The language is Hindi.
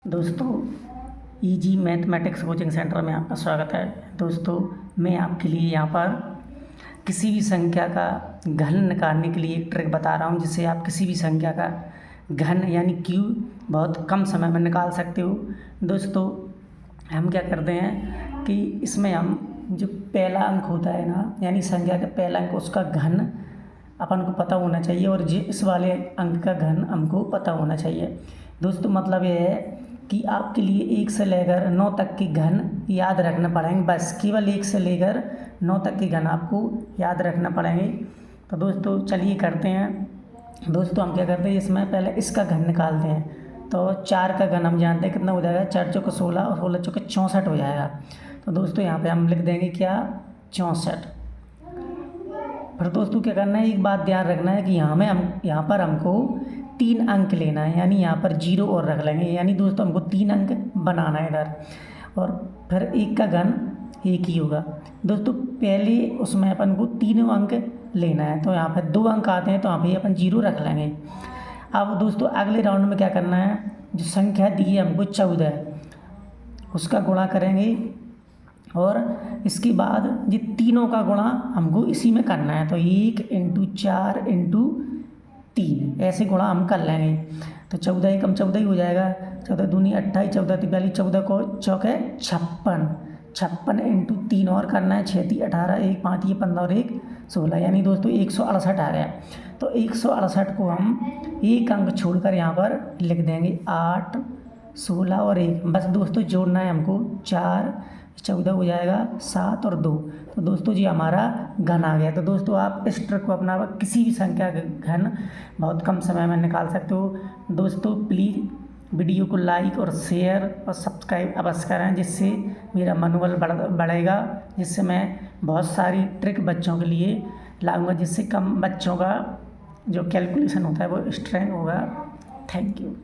दोस्तों, इजी मैथमेटिक्स कोचिंग सेंटर में आपका स्वागत है। दोस्तों, मैं आपके लिए यहाँ पर किसी भी संख्या का घन निकालने के लिए एक ट्रिक बता रहा हूँ, जिससे आप किसी भी संख्या का घन यानी क्यूब बहुत कम समय में निकाल सकते हो। दोस्तों, हम क्या करते हैं कि इसमें हम जो पहला अंक होता है ना, यानी संख्या का पहला अंक, उसका घन अपन को पता होना चाहिए और इस वाले अंक का घन हमको पता होना चाहिए। दोस्तों, मतलब ये है कि आपके लिए 1 से लेकर 9 तक के घन याद रखना पड़ेंगे। बस केवल 1 से लेकर 9 तक के घन आपको याद रखना पड़ेंगे। तो दोस्तों चलिए करते हैं। दोस्तों, हम क्या करते हैं, इसमें पहले इसका घन निकालते हैं। तो 4 का घन हम जानते हैं कितना हो जाएगा, 4 चौके 16 और 16 चौके 64 हो जाएगा। तो दोस्तों यहाँ पे हम लिख देंगे क्या, 64। फिर दोस्तों क्या करना है, एक बात ध्यान रखना है कि यहाँ पर हमको 3 अंक लेना है, यानी यहाँ पर 0 और रख लेंगे। यानी दोस्तों हमको 3 अंक बनाना है इधर, और फिर 1 का घन 1 ही होगा। दोस्तों पहले उसमें अपन को 3 अंक लेना है, तो यहाँ पर 2 अंक आते हैं, तो यहाँ पर अपन 0 रख लेंगे। अब दोस्तों अगले राउंड में क्या करना है, जो संख्या दी है हमको 14, उसका गुणा करेंगे, और इसके बाद ये तीनों का गुणा हमको इसी में करना है। तो 1 × 4 × 3 ऐसे गुणा हम कर लेंगे। तो 14 एकम 14 ही हो जाएगा, 14 दूनी 28, 14 43, 14 को चौके 56, 56 × 3 और करना है, 6 × 18, 1 5 ये 15 और 1 16, यानी दोस्तों 168 आ गया। तो 168 को हम एक अंक छोड़कर यहाँ पर लिख देंगे 8, 16 और 1। बस दोस्तों जोड़ना है हमको, 4 14 हो जाएगा, 7 और 2। तो दोस्तों जी हमारा घन आ गया। तो दोस्तों आप इस ट्रिक को अपना किसी भी संख्या का घन बहुत कम समय में निकाल सकते हो। दोस्तों प्लीज़ वीडियो को लाइक और शेयर और सब्सक्राइब अवश्य करें, जिससे मेरा मनोबल बढ़ेगा, जिससे मैं बहुत सारी ट्रिक बच्चों के लिए लाऊंगा, जिससे कम बच्चों का जो कैलकुलेशन होता है वो स्ट्रेंथ होगा। Thank you.